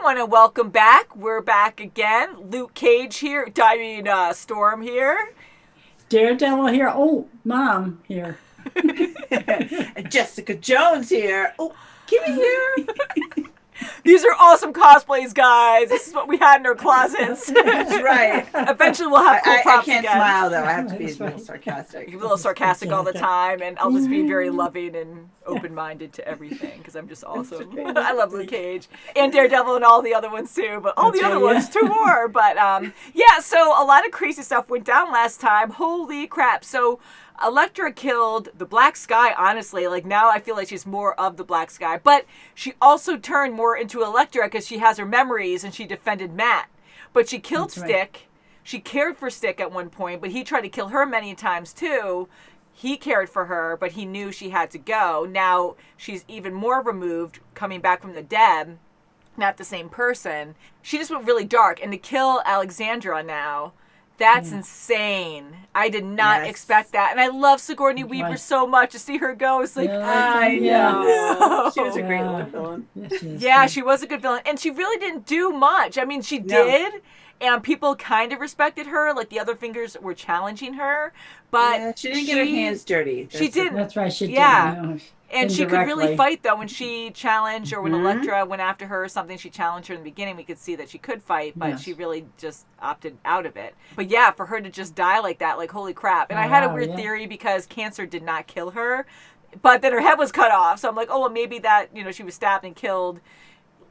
everyone, and welcome back. We're back again. Luke Cage here. Storm here. Daredevil here. Oh, Mom here. And Jessica Jones here. Oh, Kimmy here. These are awesome cosplays, guys. This is what we had in our closets. That's right. Eventually we'll have cool props I can't again. smile, though. I have to be a little sarcastic. You're a little sarcastic all the time, and I'll just be very loving and open-minded to everything, because I'm just awesome. I love Luke Cage. And Daredevil and all the other ones, too. But all the other ones, two more. But, yeah, so a lot of crazy stuff went down last time. Holy crap. So Elektra killed the Black Sky, honestly. Like, now I feel like she's more of the Black Sky. But she also turned more into Elektra because she has her memories and she defended Matt. But she killed Stick. Right. She cared for Stick at one point, but he tried to kill her many times, too. He cared for her, but he knew she had to go. Now she's even more removed, coming back from the dead. Not the same person. She just went really dark. And to kill Alexandra now, that's insane. I did not expect that. And I love Sigourney Weaver so much. To see her go, it's like, I know. She was a great little villain. Yeah, she was a good villain. And she really didn't do much. I mean, she did. And people kind of respected her. Like, the other fingers were challenging her. But she didn't get her hands dirty. She didn't. That's right. She did. Yeah. And she could really fight, though, when she challenged, or when Elektra went after her or something, she challenged her in the beginning. We could see that she could fight, but she really just opted out of it. But yeah, for her to just die like that, like, holy crap. And I had a weird theory because cancer did not kill her, but then her head was cut off. So I'm like, oh, well, maybe that, she was stabbed and killed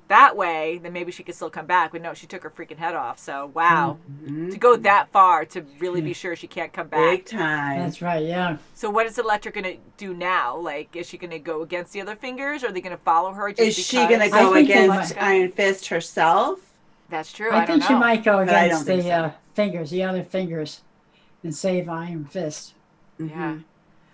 that way, then maybe she could still come back. But no, she took her freaking head off. So, wow. To go that far, to really be sure she can't come back. Big time. That's right, yeah. So what is Elektra going to do now? Like, is she going to go against the other fingers? Or are they going to follow her? Is she going to go against Iron Fist herself? That's true. I think she might go against the fingers, the other fingers, and save Iron Fist. Yeah.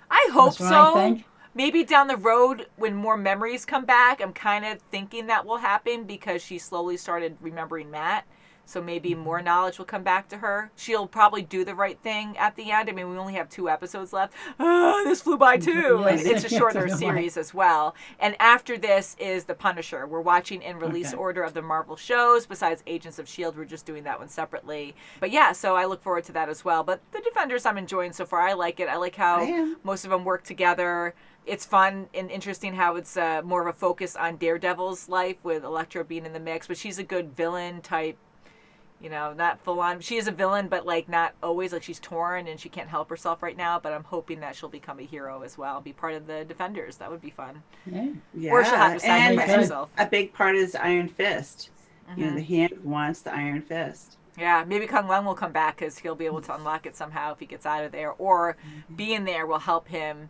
I hope so. I think. Maybe down the road, when more memories come back, I'm kind of thinking that will happen because she slowly started remembering Matt. So maybe more knowledge will come back to her. She'll probably do the right thing at the end. I mean, we only have 2 episodes left. This flew by too. Yes. And it's a shorter series as well. And after this is The Punisher. We're watching in release order of the Marvel shows. Besides Agents of S.H.I.E.L.D., we're just doing that one separately. But yeah, so I look forward to that as well. But The Defenders I'm enjoying so far. I like it. I like how most of them work together. It's fun and interesting how it's more of a focus on Daredevil's life with Elektra being in the mix. But she's a good villain type. Not full on. She is a villain, but like not always. Like, she's torn and she can't help herself right now. But I'm hoping that she'll become a hero as well, be part of the Defenders. That would be fun. Yeah. Or she'll have to sacrifice herself. A big part is Iron Fist. The Hand wants the Iron Fist. Yeah, maybe Kung Lung will come back because he'll be able to unlock it somehow if he gets out of there. Or being there will help him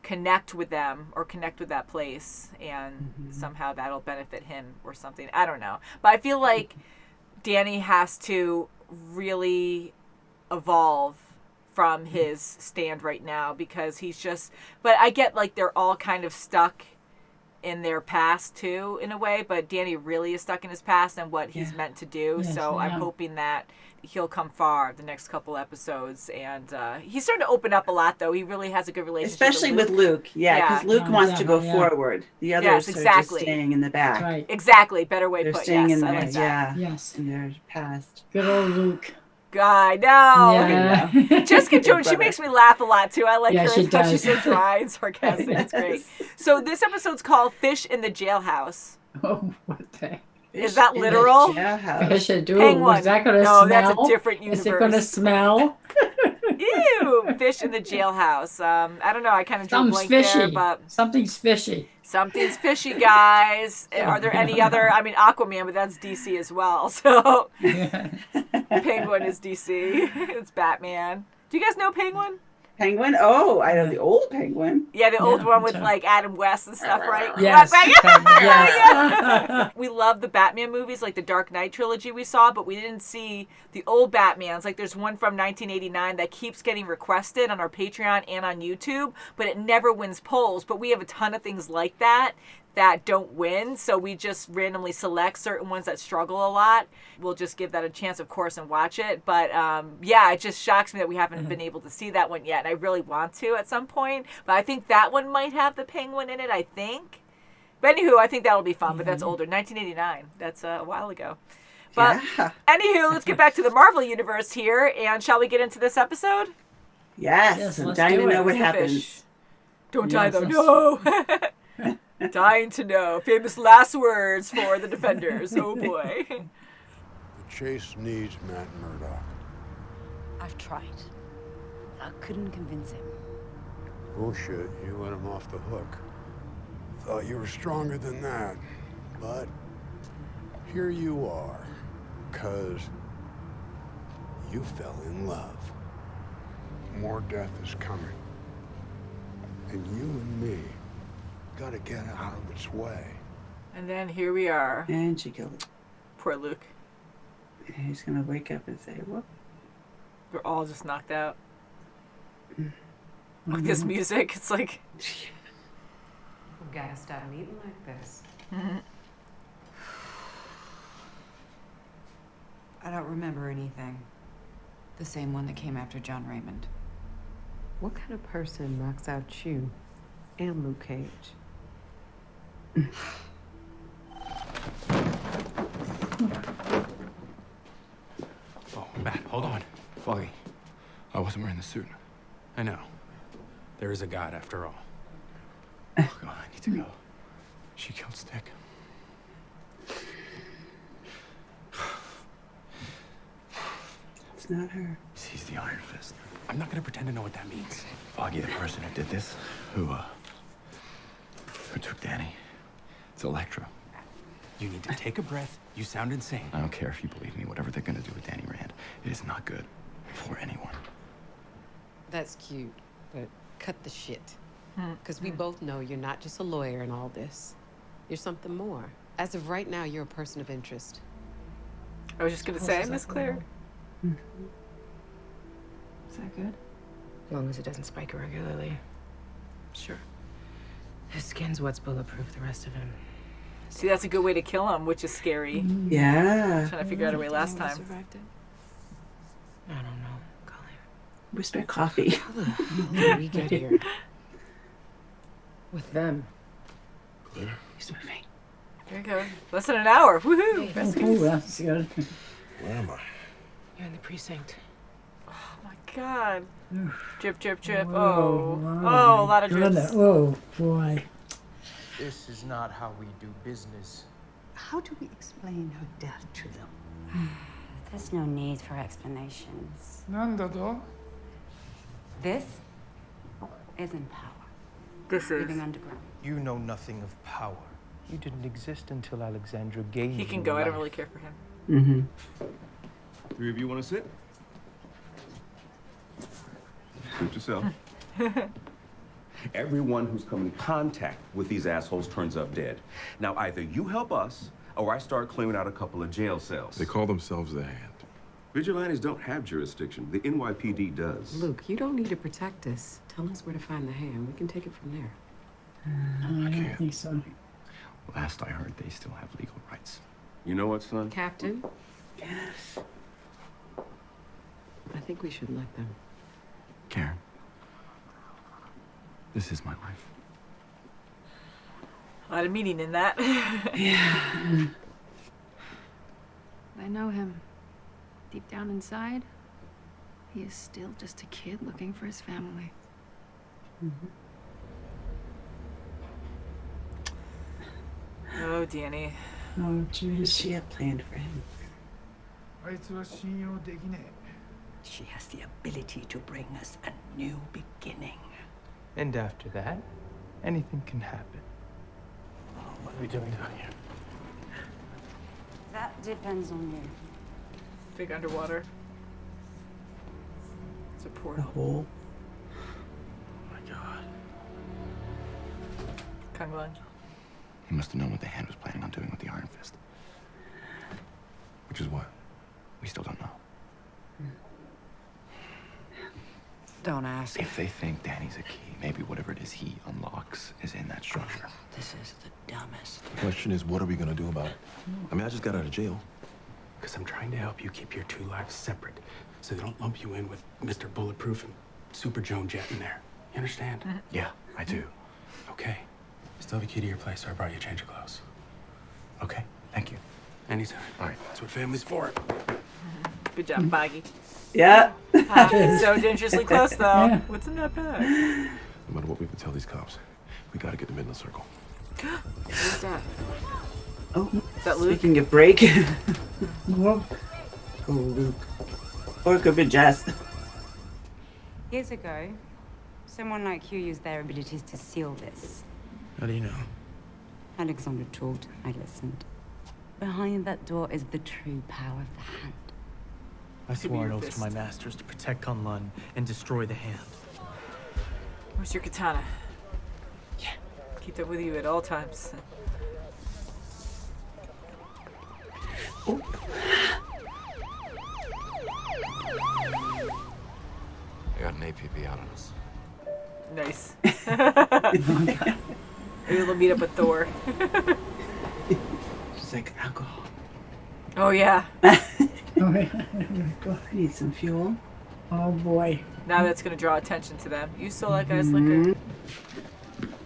connect with them or connect with that place, and somehow that'll benefit him or something. I don't know. But I feel like Danny has to really evolve from his stand right now, because he's just, but I get like they're all kind of stuck in their past too, in a way, but Danny really is stuck in his past and what he's meant to do. I'm hoping that he'll come far the next couple episodes, and he's starting to open up a lot, though. He really has a good relationship, especially with Luke. Because Luke wants to go forward. The others are just staying in the back. Right. Exactly. Better way to put. Staying in I there. like that. Yes. In their past. Good old Luke. I know. Yeah. Jessica Jones, she makes me laugh a lot too. I like her. She does. She's so dry and sarcastic. It's great. So this episode's called Fish in the Jailhouse. Oh, what the heck? Is that literal? Fish in Penguin. Is that going to smell? No, that's a different universe. Is it going to smell? Ew, Fish in the Jailhouse. I don't know. I kind of drew a blank fishy. there, but Something's fishy. Something's fishy, guys. Are there any other? I mean, Aquaman, but that's DC as well. So Penguin is DC. It's Batman. Do you guys know Penguin? Penguin? Oh, I know the old Penguin. Yeah, the old one with like Adam West and stuff, right? Yes. Yeah. We love the Batman movies, like the Dark Knight trilogy we saw, but we didn't see the old Batmans. Like there's one from 1989 that keeps getting requested on our Patreon and on YouTube, but it never wins polls. But we have a ton of things like that don't win, so we just randomly select certain ones that struggle a lot. We'll just give that a chance, of course, and watch it. But yeah, it just shocks me that we haven't been able to see that one yet, and I really want to at some point. But I think that one might have the Penguin in it, I think. But anywho, I think that'll be fun, but that's older. 1989. That's a while ago. But anywho, let's get back to the Marvel Universe here, and shall we get into this episode? Yes, I'm dying to know what happens. Don't die, though. No! Dying to know. Famous last words for the Defenders. Oh, boy. The chase needs Matt Murdock. I've tried. I couldn't convince him. Bullshit, you let him off the hook. Thought you were stronger than that. But here you are. 'Cause you fell in love. More death is coming. And you and me gotta get out of its way. And then here we are. And she killed it. Poor Luke. And he's gonna wake up and say, whoop. We're all just knocked out. With this music, it's like... We gotta stop eating like this. I don't remember anything. The same one that came after John Raymond. What kind of person knocks out you and Luke Cage? Oh, Matt, hold on. Foggy. I wasn't wearing the suit. I know. There is a God after all. Oh, God, I need to go. She killed Stick. It's not her. She's the Iron Fist. I'm not gonna pretend to know what that means. Foggy, the person who did this, who took Danny, it's Elektra. You need to take a breath. You sound insane. I don't care if you believe me. Whatever they're gonna do with Danny Rand, it is not good for anyone. That's cute, but cut the shit. Because we both know you're not just a lawyer in all this. You're something more. As of right now, you're a person of interest. I was just gonna say, Miss Claire. Is that good? As long as it doesn't spike irregularly. Sure. His skin's what's bulletproof, the rest of him. See, that's a good way to kill him, which is scary. Yeah. Trying to figure out a way last time. I don't know, Colleen. Whisper coffee. How the hell did we get here? With them. Claire. He's moving. There you go. Less than an hour. Woohoo! Oh, that's good. Where am I? You're in the precinct. Oh my God. Drip, drip, drip. Whoa, Oh. wow, Oh, a lot of drips. goodness. Oh, boy. This is not how we do business. How do we explain her death to them? There's no need for explanations. This isn't power. This is. Living underground. You know nothing of power. You didn't exist until Alexandra gave you He can go. life. I don't really care for him. Mm-hmm. Three of you want to sit? Suit yourself. Everyone who's come in contact with these assholes turns up dead. Now, either you help us, or I start clearing out a couple of jail cells. They call themselves the Hand. Vigilantes don't have jurisdiction. The NYPD does. Luke, you don't need to protect us. Tell us where to find the Hand. We can take it from there. I don't think so. Last I heard, they still have legal rights. You know what, son? Captain, Yes. I think we should let them. Karen, this is my life. A lot of meaning in that. Yeah. I know him. Deep down inside, he is still just a kid looking for his family. Oh, Danny. Oh, What jeez. does she have planned for him? She has the ability to bring us a new beginning. And after that, anything can happen. What are we doing down here? That depends on you. Big underwater. It's a The portal. hole. Oh my God. Kunglan. He must have known what the Hand was planning on doing with the Iron Fist. Which is what? We still don't know. Don't ask. If they think Danny's a key, maybe whatever it is he unlocks is in that structure. This is the dumbest. The question is, what are we gonna do about it? I mean, I just got out of jail. Because I'm trying to help you keep your two lives separate, so they don't lump you in with Mr. Bulletproof and Super Joan Jett in there. You understand? Mm-hmm. Yeah, I do. Okay. Still have a key to your place, so I brought you a change of clothes. Okay, thank you. Anytime. All right, that's what family's for. Good job, Baggy. Yeah. It's so dangerously close, though. Yeah. What's in that bag? No matter what we can tell these cops, we gotta get them in the circle. Who's that? Oh, Is that Luke? Speaking of break. Whoop. Oh, Luke. Or it could be Jess. Years ago, someone like you used their abilities to seal this. How do you know? Alexandra talked, I listened. Behind that door is the true power of the hand. I swore an oath fist. to my masters to protect Conlan and destroy the hand. Where's your katana? Yeah. Keep that with you at all times. Oh. I got an APB out on us. Nice. Maybe they'll meet up with Thor. She's like, alcohol. Oh, yeah. I need some fuel. Oh boy. Now that's going to draw attention to them. You still like ice liquor?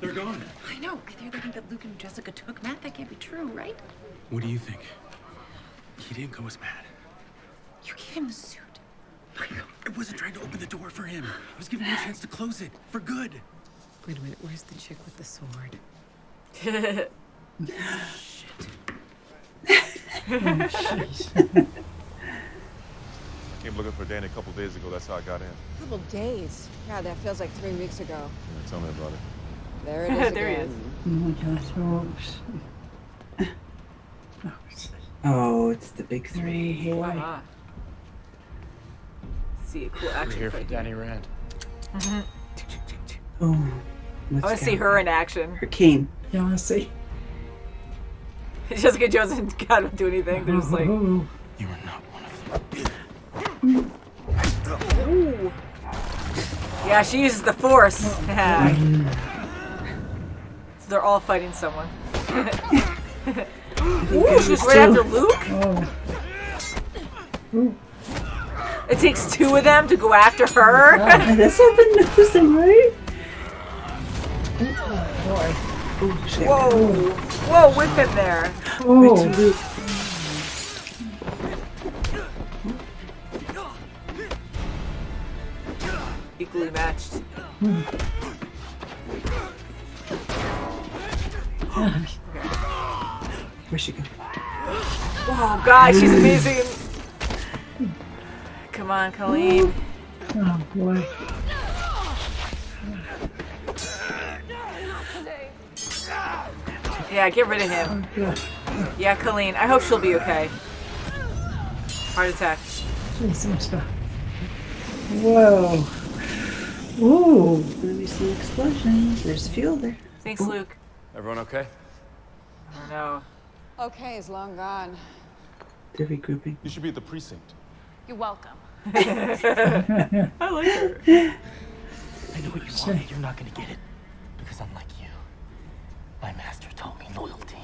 They're gone. I know. I think they think that Luke and Jessica took Matt. That can't be true, right? What do you think? He didn't go as mad. You gave him the suit. I wasn't trying to open the door for him. I was giving him a chance to close it for good. Wait a minute, where's the chick with the sword? I came looking for Danny a couple days ago. That's how I got in. Couple days. God, that feels like 3 weeks ago. Yeah, tell me about it. There it is There he again. is. Oh my gosh. Oops. Oh, it's the big three. Wow. See a cool We're action here for fight. Danny Rand. Oh, I want to see her in action. Her cane. You want to see? Jessica Jones and God don't do anything. They're just like, Ooh. You are not one of them. ooh. Yeah, she uses the force. Yeah. So they're all fighting someone. Ooh, she was right after Luke? Oh. Ooh. It takes 2 of them to go after her? That's something interesting, right? Oh boy. Oh, shit. Whoa. Whoa, whip him there. Wait till Luke. Equally matched. Where's she go? Whoa, God, she's amazing. Come on, Colleen. Oh boy. Yeah, get rid of him. Yeah, Colleen. I hope she'll be okay. Heart attack. Jesus. Whoa. Ooh. Let me see explosions. There's fuel there. Thanks, Luke. Everyone okay? I don't know. Okay, it's long gone. They're regrouping. You should be at the precinct. You're welcome. I like her. I know what you want. You're not gonna get it. Because unlike you, my master taught me loyalty.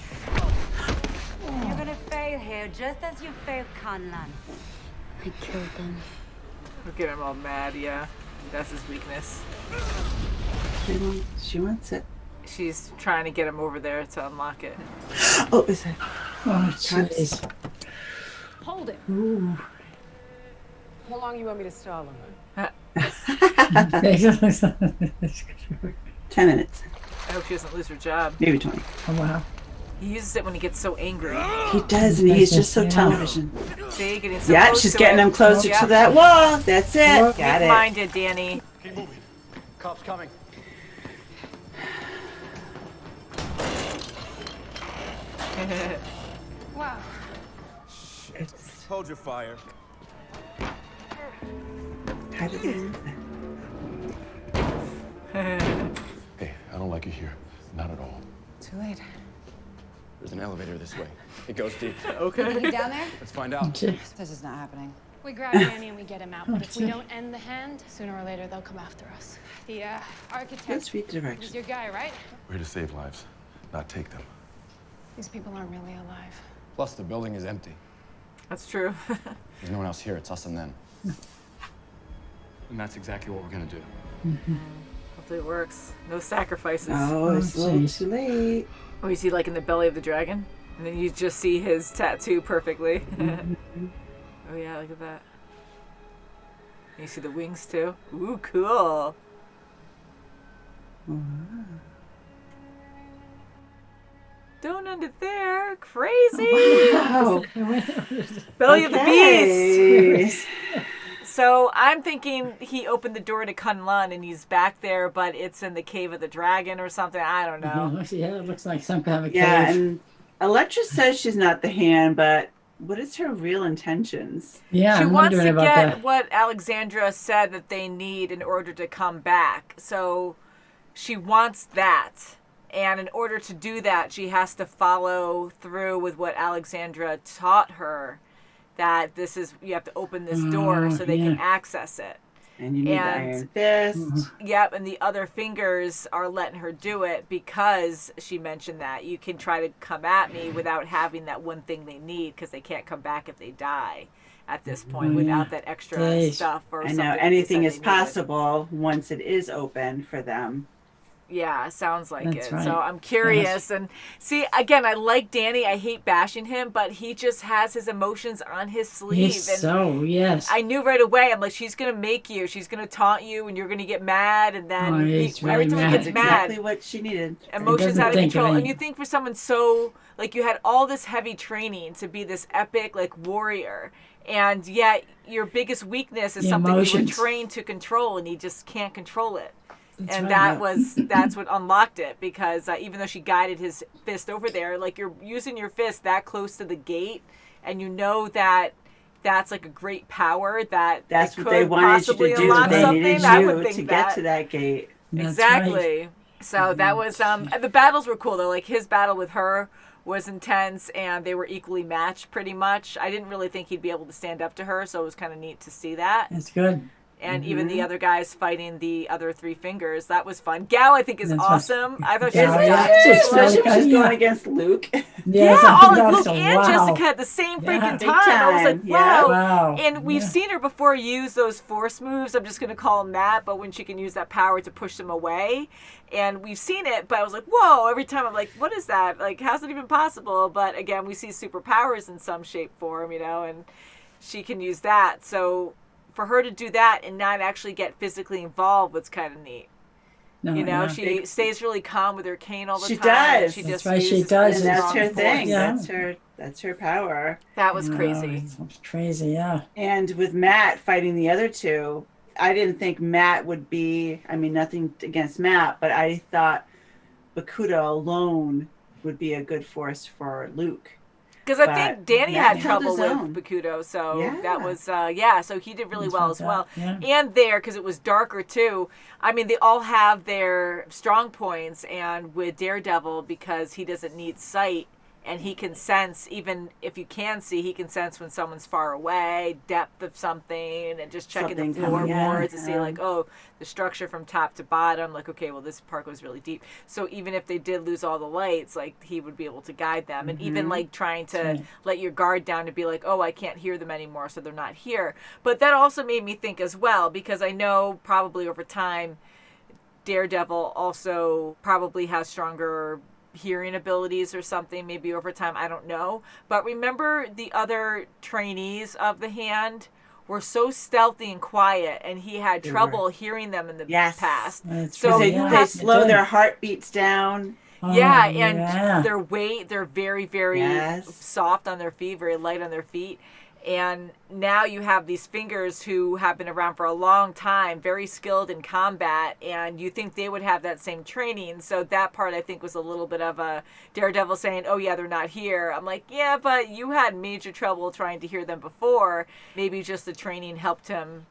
You're gonna fail here, just as you failed Conlan. I killed them. Look at him all mad, yeah. That's his weakness. She wants it. She's trying to get him over there to unlock it. Oh, is it? Oh jeez. Hold it. Ooh. How long you want me to stall him? 10 minutes. I hope she doesn't lose her job. Maybe 20. Oh wow. He uses it when he gets so angry. He does, and he's just so television. See, getting so Yeah, close she's to getting it. him closer Yep. to that wall. That's it. Got it. Weak-minded, Danny. Keep moving. Cops coming. Wow. Hold your fire. How did they do that? Hey, I don't like it here. Not at all. Too late. There's an elevator this way. It goes deep. Okay. You down there? Let's find out. This is not happening. We grab Danny and we get him out, but if we don't end the hand, sooner or later they'll come after us. The architect Let's read was directions. your guy, right? We're here to save lives, not take them. These people aren't really alive. Plus, the building is empty. That's true. There's no one else here. It's us and them. And that's exactly what we're gonna do. Hopefully it works. No sacrifices. Oh, it's a little too late. Oh, is he like in the belly of the dragon? And then you just see his tattoo perfectly. Oh yeah, look at that. You see the wings too? Ooh, cool. Don't end it there. Crazy. Wow. Belly of the beast. So I'm thinking he opened the door to Kunlun and he's back there, but it's in the cave of the dragon or something. I don't know. Yeah, it looks like some kind of a cave. Yeah, and Elektra says she's not the hand, but what is her real intentions? Yeah, she I'm wants to wondering about get that. what Alexandra said that they need in order to come back. So she wants that. And in order to do that, she has to follow through with what Alexandra taught her, that this is, you have to open this door so they can access it. And you need the iron fist. Yep, and the other fingers are letting her do it because she mentioned that you can try to come at me without having that one thing they need, because they can't come back if they die at this point without that extra stuff or something. I know anything is possible once it is open for them. Yeah, sounds like That's it. right. So I'm curious. And see, again, I like Danny. I hate bashing him, but he just has his emotions on his sleeve. Yes. I knew right away. I'm like, she's going to make you. She's going to taunt you, and you're going to get mad. And then every time he gets mad. Exactly what she needed. Emotions out of control. And you think for someone so, like, you had all this heavy training to be this epic, like, warrior. And yet your biggest weakness is something you were trained to control, and he just can't control it. That's what unlocked it, because even though she guided his fist over there, like, you're using your fist that close to the gate, and you know that that's like a great power that's what they wanted you to do. They needed you to get to that gate. Exactly. Right. So that was the battles were cool though. Like, his battle with her was intense, and they were equally matched pretty much. I didn't really think he'd be able to stand up to her, so it was kind of neat to see that. That's good. And even the other guys fighting the other three fingers, that was fun. Gao, I think, is awesome. I thought she was especially when she's going against Luke. Luke and Jessica at the same freaking time. I was like, wow. And we've seen her before use those force moves. I'm just going to call them that. But when she can use that power to push them away. And we've seen it, but I was like, whoa. Every time I'm like, what is that? Like, how's it even possible? But again, we see superpowers in some shape, form, and she can use that. So for her to do that and not actually get physically involved was kind of neat. She stays really calm with her cane all the time. She does. She does. And that's her thing. Yeah. That's her power. That was crazy. That's crazy, yeah. And with Matt fighting the other two, I didn't think Matt would be, nothing against Matt, but I thought Bakuda alone would be a good force for Luke. Because I think Danny had trouble with Bakudo, so that was, so he did really well as well. Yeah. And because it was darker too, they all have their strong points, and with Daredevil, because he doesn't need sight, and he can sense, even if you can see, he can sense when someone's far away, depth of something, and just checking the floorboards to see, like, the structure from top to bottom. Like, okay, well, this part goes really deep. So even if they did lose all the lights, like, he would be able to guide them. And even, like, trying to let your guard down to be like, oh, I can't hear them anymore, so they're not here. But that also made me think as well, because I know probably over time, Daredevil also probably has stronger hearing abilities or something, maybe over time, I don't know. But remember, the other trainees of the Hand were so stealthy and quiet, and he had trouble hearing them in the past. So they slow their heartbeats down. Their weight, they're very, very soft on their feet, very light on their feet. And now you have these fingers who have been around for a long time, very skilled in combat, and you think they would have that same training. So that part, I think, was a little bit of a Daredevil saying, oh, yeah, they're not here. I'm like, yeah, but you had major trouble trying to hear them before. Maybe just the training helped him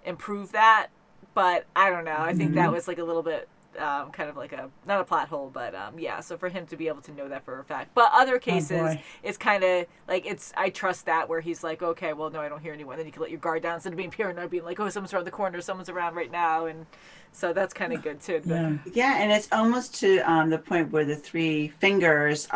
improve that. But I don't know. I think that was like a little bit kind of like not a plot hole, but so for him to be able to know that for a fact. But other cases, it's kind of like, I trust that, where he's like, okay, well, no, I don't hear anyone. Then you can let your guard down instead of being paranoid, being like, oh, someone's around the corner, someone's around right now. And so that's kind of good too. Yeah, and it's almost to the point where the three fingers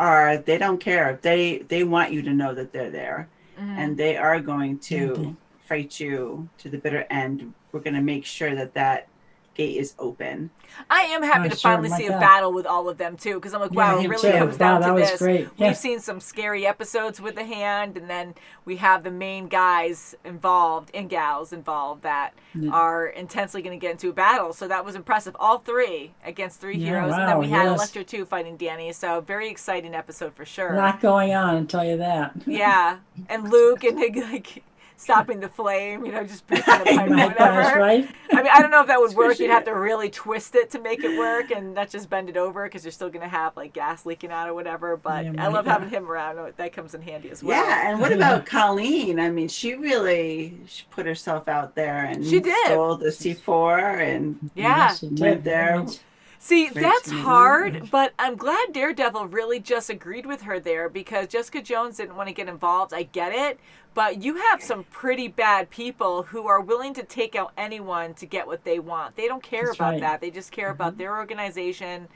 they don't care. They want you to know that they're there, and they are going to fight you to the bitter end. We're going to make sure that gate is open. I am happy to sure, finally my see a God. battle with all of them too, because I'm like, wow, me it really too. comes down Wow, to that was this. great. Yeah. We've seen some scary episodes with the Hand, and then we have the main guys involved and gals involved that are intensely going to get into a battle. So that was impressive. All three against three heroes, and then we had Elektra too fighting Danny. So very exciting episode for sure. A lot going on, I'll tell you that. Yeah, and Luke and like stopping the flame, just breaking the pipe or whatever. Gosh, right? I mean, I don't know if that would work. You'd have to really twist it to make it work and not just bend it over, because you're still going to have like gas leaking out or whatever. But I love having him around. That comes in handy as well. Yeah, and what about Colleen? I mean, she put herself out there and she did. Stole the C4 and went there. See, that's hard, but I'm glad Daredevil really just agreed with her there, because Jessica Jones didn't want to get involved. I get it, but you have some pretty bad people who are willing to take out anyone to get what they want. They don't care about that. They just care about their organization,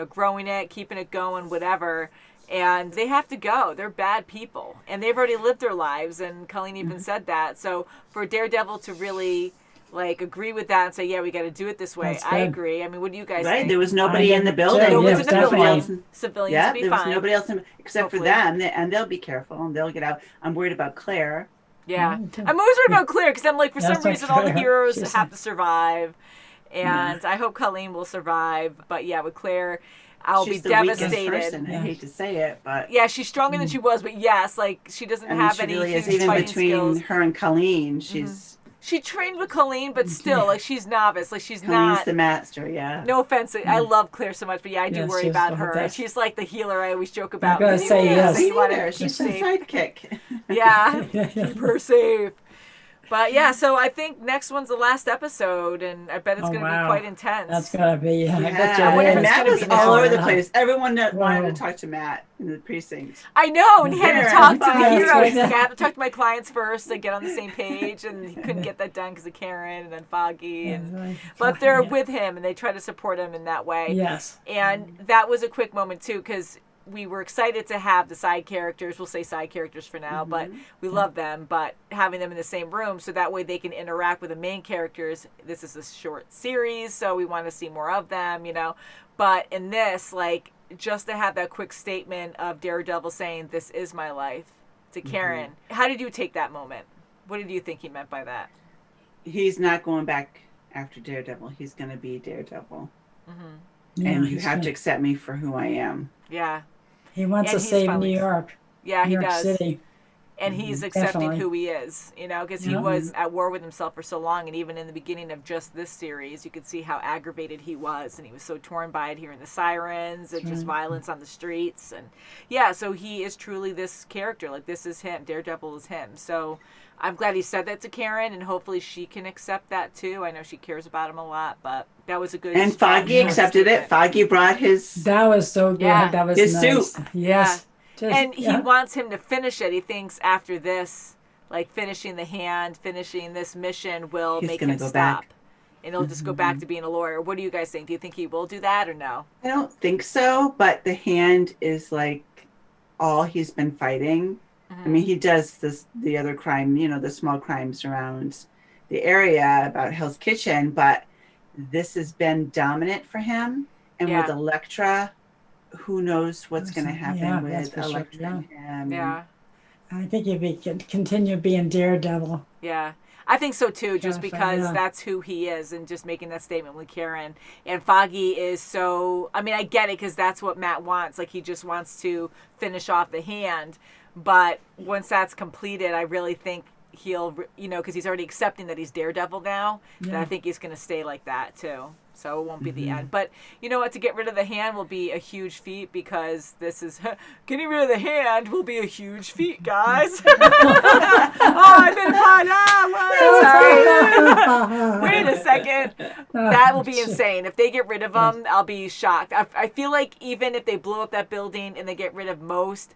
growing it, keeping it going, whatever. And they have to go. They're bad people, and they've already lived their lives, and Colleen even said that. So for Daredevil to really agree with that and say, yeah, we got to do it this way. I agree. I mean, what do you guys think? There was nobody in the building. No one's in the building. Civilians will be there fine. was nobody else except for them, and they'll be careful and they'll get out. I'm worried about Claire. Yeah. I'm always worried about Claire, because I'm like, for some reason, all the heroes have to survive, and I hope Colleen will survive. But yeah, with Claire, I'll She's be the devastated. weakest person. I hate to say it, but yeah, she's stronger than she was. But yes, she doesn't have any really huge is. Even fighting between skills. her and Colleen, she's. She trained with Colleen, but still, she's novice. She's Colleen's not the master, yeah. No offense, I love Claire so much, but yeah, I do worry about her. And she's like the healer I always joke about. I'm gonna say yes. You want her. She's a sidekick. Yeah, keep her safe. But yeah, so I think next one's the last episode, and I bet it's going to be quite intense. That's going to be, I bet you and it is. Matt was all over the place. Everyone wanted to talk to Matt in the precinct. I know, and he had to talk to the heroes. He's like, I have to talk to my clients first to get on the same page, and he couldn't get that done because of Karen and then Foggy. But they're with him, and they try to support him in that way. Yes. And that was a quick moment, too, because we were excited to have the side characters. We'll say side characters for now, but we love them. But having them in the same room, so that way they can interact with the main characters. This is a short series, so we want to see more of them, But in this, just to have that quick statement of Daredevil saying, "This is my life," to Karen. How did you take that moment? What did you think he meant by that? He's not going back after Daredevil. He's going to be Daredevil. Yeah, and you have to accept me for who I am. Yeah. He wants to save New York. Yeah, he New York does. City. And he's accepting Definitely. who he is, because he was at war with himself for so long. And even in the beginning of just this series, you could see how aggravated he was. And he was so torn by it, hearing the sirens and just violence on the streets. And yeah, so he is truly this character. This is him. Daredevil is him. So I'm glad he said that to Karen, and hopefully she can accept that too. I know she cares about him a lot, but that was a good. And Foggy accepted it. Foggy brought his. That was so good. Yeah. That was his nice. suit. Yes. And he wants him to finish it. He thinks after this, finishing the Hand, finishing this mission will He's make gonna him go stop. back. And he'll just go back to being a lawyer. What do you guys think? Do you think he will do that or no? I don't think so, but the Hand is all he's been fighting. I mean, he does the other crime, the small crimes around the area about Hell's Kitchen, but this has been dominant for him. And with Elektra, who knows what's going to happen with Elektra and him. Yeah. I think he'll continue being Daredevil. Yeah. I think so too, just because that's who he is, and just making that statement with Karen. And Foggy is so, I mean, I get it, because that's what Matt wants. He just wants to finish off the Hand. But once that's completed, I really think he'll, because he's already accepting that he's Daredevil now, that I think he's going to stay like that too. So it won't be the end. But you know what? To get rid of the Hand will be a huge feat, because this is getting rid of the Hand will be a huge feat, guys. I made a pun. Wait a second. That will be insane. If they get rid of him, I'll be shocked. I feel like even if they blow up that building and they get rid of most,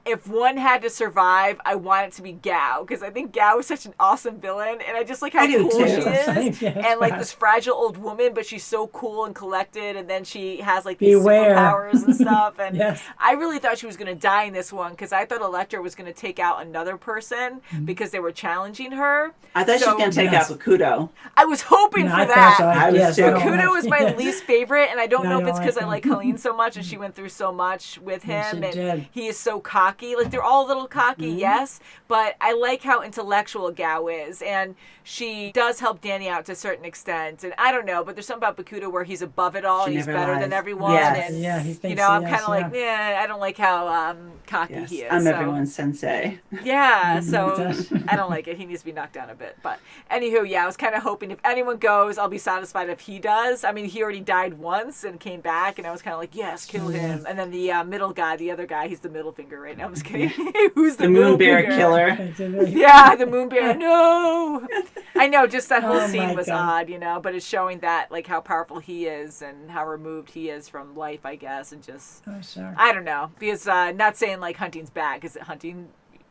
if one had to survive, I want it to be Gao, because I think Gao is such an awesome villain, and I just like how cool she is, and like this fragile old woman, but she's so cool and collected, and then she has like these superpowers and stuff, and I really thought she was going to die in this one, because I thought Elektra was going to take out another person because they were challenging her. I thought she was going to take out Bakudo. I was hoping for I that. I was too. Bakudo was my least favorite, and I don't know if it's because I like Colleen so much, and she went through so much with him, and he is so cocky. Like, they're all a little cocky, yes, but I like how intellectual Gao is, and she does help Danny out to a certain extent, and I don't know, but there's something about Bakudo where he's above it all, and he's better than everyone, and he thinks, you know, I'm kind of like, I don't like how cocky he is. I'm everyone's sensei. Yeah, so I don't like it. He needs to be knocked down a bit, but anywho, I was kind of hoping if anyone goes, I'll be satisfied if he does. I mean, he already died once and came back, and I was kind of like, yes, kill him. And then the middle guy, the other guy, he's the middle finger right now. I'm just kidding. Who's the moon bear finger? killer? Yeah, the moon bear. No, I know. Just that whole scene was odd, you know, but it's showing that like how powerful he is and how removed he is from life, I guess, and just I don't know, because not saying like hunting's bad, because hunting,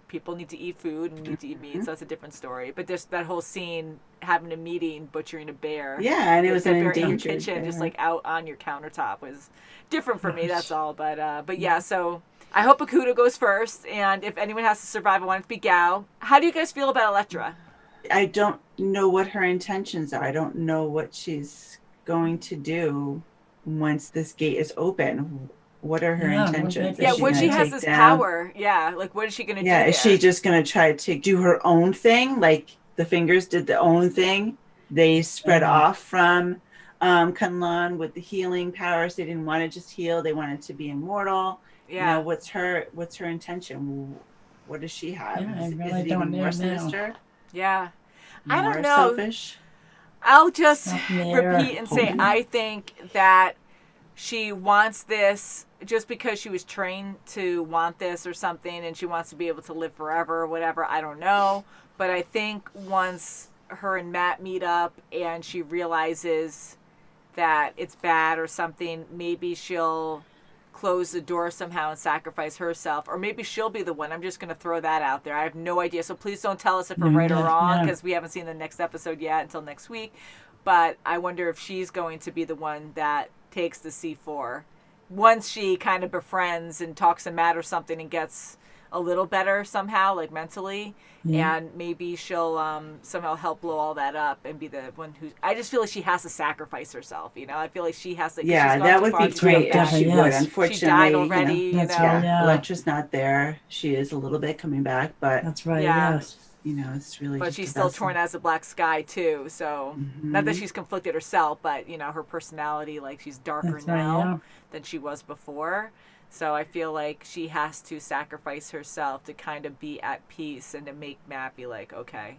people need to eat food and need to eat meat, so that's a different story. But there's that whole scene having a meeting, butchering a bear. Yeah, and it was an endangered kitchen, bear. Just like out on your countertop was different for me. That's all. But yeah, so I hope Bakudo goes first, and if anyone has to survive, I want it to be Gao. How do you guys feel about Elektra? I don't know what her intentions are. I don't know what she's going to do once this gate is open. What are her intentions? Yeah, when she has this power, like what is she going to do? Yeah, is she just going to try to do her own thing? Like the fingers did the own thing. They spread off from Kunlun with the healing powers. They didn't want to just heal. They wanted to be immortal. Yeah. You know, what's her intention? What does she have? Yeah, is really it don't even know more now. sinister? Yeah. More I don't know. Selfish? I'll just repeat and say I think that she wants this just because she was trained to want this or something, and she wants to be able to live forever or whatever. I don't know. But I think once her and Matt meet up and she realizes that it's bad or something, maybe she'll close the door somehow and sacrifice herself, or maybe she'll be the one. I'm just going to throw that out there. I have no idea, so please don't tell us if we're right or wrong, because we haven't seen the next episode yet until next week. But I wonder if she's going to be the one that takes the C4 once she kind of befriends and talks to Matt or something and gets a little better somehow, like mentally, and maybe she'll somehow help blow all that up and be the one who. I just feel like she has to sacrifice herself. You know, I feel like she has to. Yeah, that would be great if she would. Unfortunately, she died already. You know, Elektra's not there. She is a little bit coming back, but that's right. Yeah. Yes. You know, it's really. But just she's a still vessel. torn as a black sky too. So not that she's conflicted herself, but you know, her personality, like she's darker That's right, now than she was before. So I feel like she has to sacrifice herself to kind of be at peace and to make Matt be like, okay,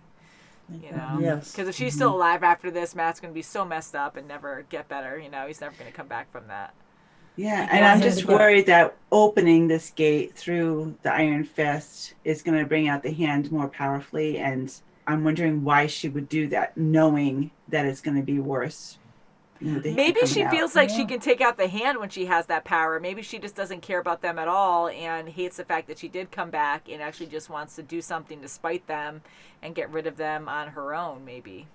you know, Yes. because if she's still alive after this, Matt's going to be so messed up and never get better. You know, he's never going to come back from that. Yeah, and I'm just worried that opening this gate through the Iron Fist is going to bring out the hand more powerfully, and I'm wondering why she would do that, knowing that it's going to be worse. Maybe she feels like she can take out the hand when she has that power. Maybe she just doesn't care about them at all and hates the fact that she did come back and actually just wants to do something to spite them and get rid of them on her own, maybe.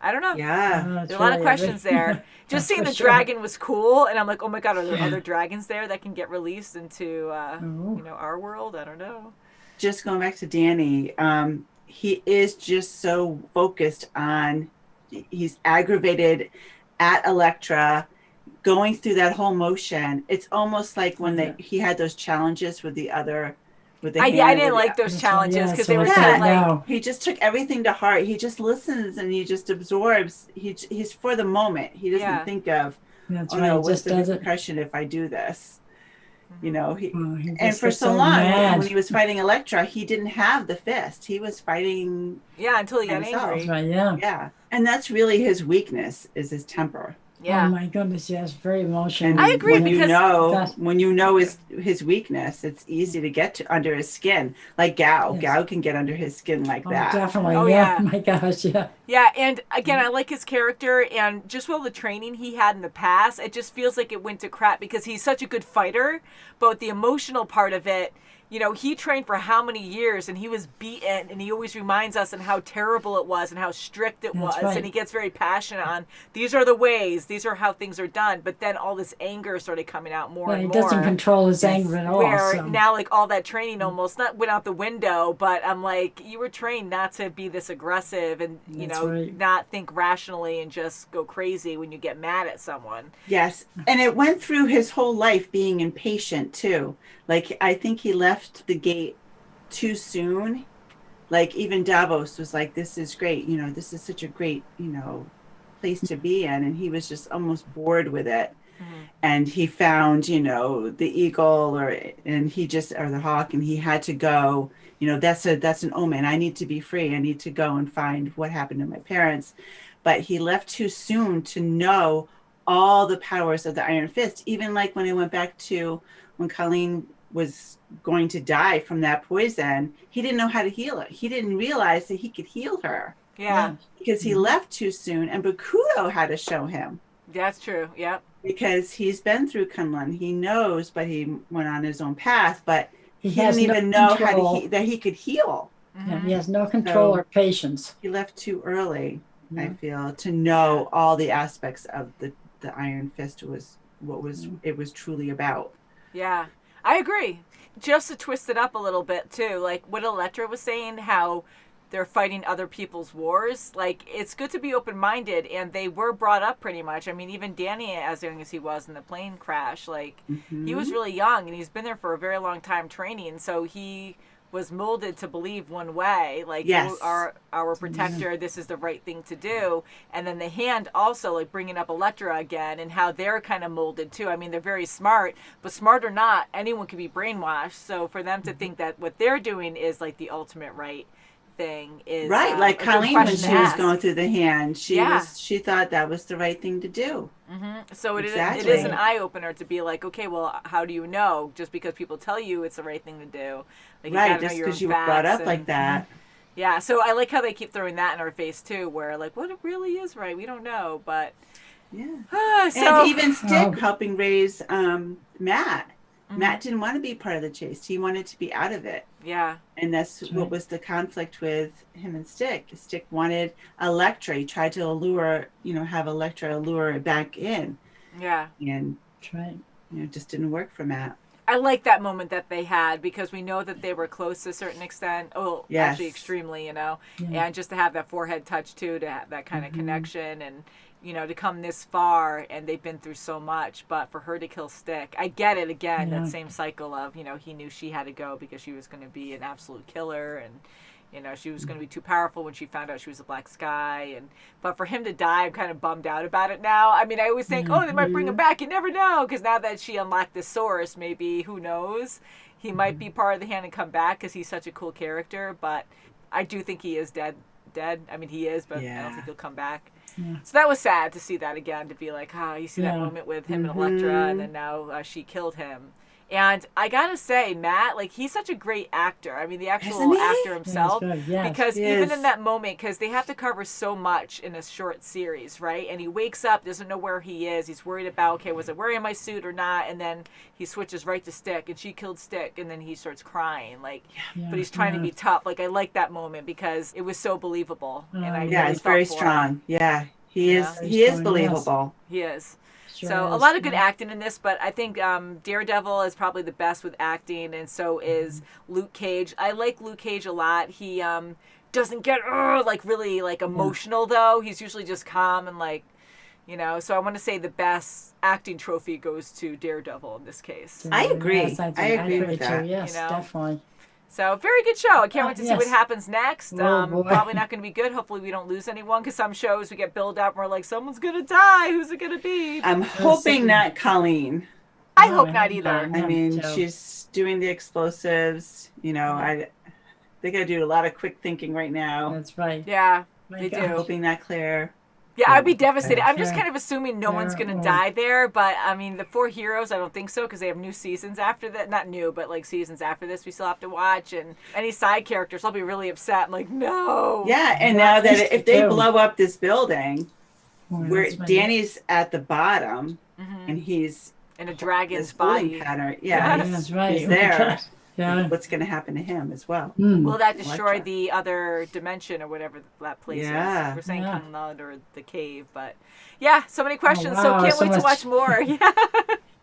I don't know. Yeah. There's a lot of questions there. Just seeing the dragon was cool, and I'm like, oh my God, are there other dragons there that can get released into, you know, our world? I don't know. Just going back to Danny, he is just so focused on, he's aggravated at Elektra, going through that whole motion. It's almost like when he had those challenges with the other. I didn't like those challenges because they were so like he just took everything to heart. He just listens and he just absorbs. He's for the moment. He doesn't think of, what's the repercussion if I do this? You know, and for so long when he was fighting Elektra, he didn't have the fist. He was fighting until he got angry. Right, yeah, and that's really his weakness, is his temper. Yeah. Oh my goodness, yes, very emotional. And I agree when you know his weakness, it's easy to get to under his skin. Like Gao. Yes. Gao can get under his skin like that. Definitely. Oh, yeah. yeah. My gosh, yeah. Yeah, and again, I like his character, and just all the training he had in the past, it just feels like it went to crap because he's such a good fighter, but the emotional part of it you know, he trained for how many years and he was beaten, and he always reminds us and how terrible it was and how strict it was. right. And he gets very passionate on, these are the ways, these are how things are done. But then all this anger started coming out more and He more. doesn't control his anger at all. Where So. now, like, all that training almost not went out the window, but I'm like, you were trained not to be this aggressive and, you That's know, right. not think rationally and just go crazy when you get mad at someone. Yes. And it went through his whole life being impatient too. Like, I think he left the gate too soon. Like, even Davos was like, this is great. You know, this is such a great, you know, place to be in. And he was just almost bored with it. And he found, you know, the eagle or the hawk, and he had to go, you know, that's an omen. I need to be free. I need to go and find what happened to my parents. But he left too soon to know all the powers of the Iron Fist. Even like when I went back to when Colleen was going to die from that poison, he didn't know how to heal it. He didn't realize that he could heal her. Yeah. Because he left too soon, and Bakuto had to show him. That's true. Yep. Because he's been through Kunlun. He knows, but he went on his own path, but he has didn't no even know control. that he could heal. Yeah, he has no control or patience. He left too early, I feel, to know all the aspects of the Iron Fist was it was truly about. Yeah, I agree. Just to twist it up a little bit too, like what Elektra was saying, how they're fighting other people's wars. Like, it's good to be open-minded, and they were brought up pretty much. I mean, even Danny, as young as he was in the plane crash, like, he was really young, and he's been there for a very long time training, so he was molded to believe one way, like, Yes. you are our protector, this is the right thing to do. And then the Hand also, like, bringing up Elektra again, and how they're kind of molded too. I mean, they're very smart, but smart or not, anyone can be brainwashed. So for them to think that what they're doing is, like, the ultimate right thing is Right, like a good Colleen when question she to was ask. going through the Hand, she Yeah. thought that was the right thing to do. So it Exactly. is an eye-opener to be like, okay, well, how do you know? Just because people tell you it's the right thing to do. Like, you Right, gotta know just your because own you were brought facts up like and- that. Yeah, so I like how they keep throwing that in our face too, where like, what it really is right, we don't know, but Yeah. so, And even Stick helping raise Matt. Matt didn't want to be part of the chase. He wanted to be out of it. Yeah. And that's what was the conflict with him and Stick. Stick wanted Elektra. He tried to have Elektra lure it back in. Yeah. And it just didn't work for Matt. I like that moment that they had because we know that they were close to a certain extent. Oh, Yes. actually extremely, you know. Yeah. And just to have that forehead touch too, to have that kind of connection and, you know, to come this far and they've been through so much, but for her to kill Stick, I get it again, Yeah. that same cycle of, you know, he knew she had to go because she was going to be an absolute killer and, you know, she was going to be too powerful when she found out she was a Black Sky. But for him to die, I'm kind of bummed out about it now. I mean, I always think, oh, they might bring him back. You never know. Because now that she unlocked the source, maybe, who knows? He might be part of the Hand and come back because he's such a cool character. But I do think he is dead. I mean, he is, but I don't think he'll come back. Yeah. So that was sad to see that again, to be like, you see that Yeah. moment with him and Elektra, and then now she killed him. And I gotta say, Matt, like, he's such a great actor. I mean, the actual Isn't he? actor himself. Yeah, he's good, yes. Because He even is. in that moment, because they have to cover so much in a short series, right? And he wakes up, doesn't know where he is. He's worried about, okay, was I wearing my suit or not? And then he switches right to Stick, and she killed Stick, and then he starts crying, like, Yeah, but he's trying to yeah. be tough. Like, I like that moment because it was so believable, and I Yeah, really he's very felt for him. strong. Yeah, he Yeah. is. Very He is strong, believable. He is. Sure So a is, lot of good yeah. acting in this, but I think Daredevil is probably the best with acting, and so is Luke Cage. I like Luke Cage a lot. He doesn't get like really like emotional though. He's usually just calm and like, you know. So I want to say the best acting trophy goes to Daredevil in this case. I agree. Yes, I agree with that. Too. Yes, You know? definitely. So very good show. I can't wait to see what yes. happens next. Oh, boy. Probably not going to be good. Hopefully we don't lose anyone because some shows we get build up and we're like, someone's going to die. Who's it going to be? I'm hoping not Colleen. I hope not either. I mean, too. she's doing the explosives. You know, they got to do a lot of quick thinking right now. That's right. Yeah, My they God. do. Hoping that Claire. Yeah, I'd be devastated. I'm just Sure. kind of assuming no one's going to Sure. die there, but I mean, the 4 heroes, I don't think so because they have new seasons after that. Not new, but like seasons after this we still have to watch. And any side characters, I'll be really upset. I'm like, no. Yeah, and Yeah, now that if they too. blow up this building, Well, where that's right. Danny's at the bottom and he's In a dragon's this holding body. pattern. Yeah, Yeah, that's right. he's there. what's going to happen to him as well. Will that destroy Elektra. the other dimension or whatever that place Yeah. is? We're saying Yeah. Kunlun or the cave, but yeah, so many questions. wow, so can't so wait to much. watch more. Yeah.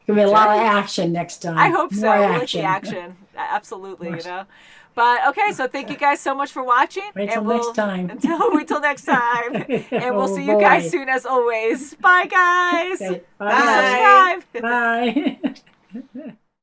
Gonna be a lot of action next time. I hope so. More I like the action. Absolutely, you know. But okay, so thank you guys so much for watching. Wait till and next time. Wait till next time. And we'll Oh, see you guys boy. soon as always. Bye guys. Okay, Please subscribe. Bye.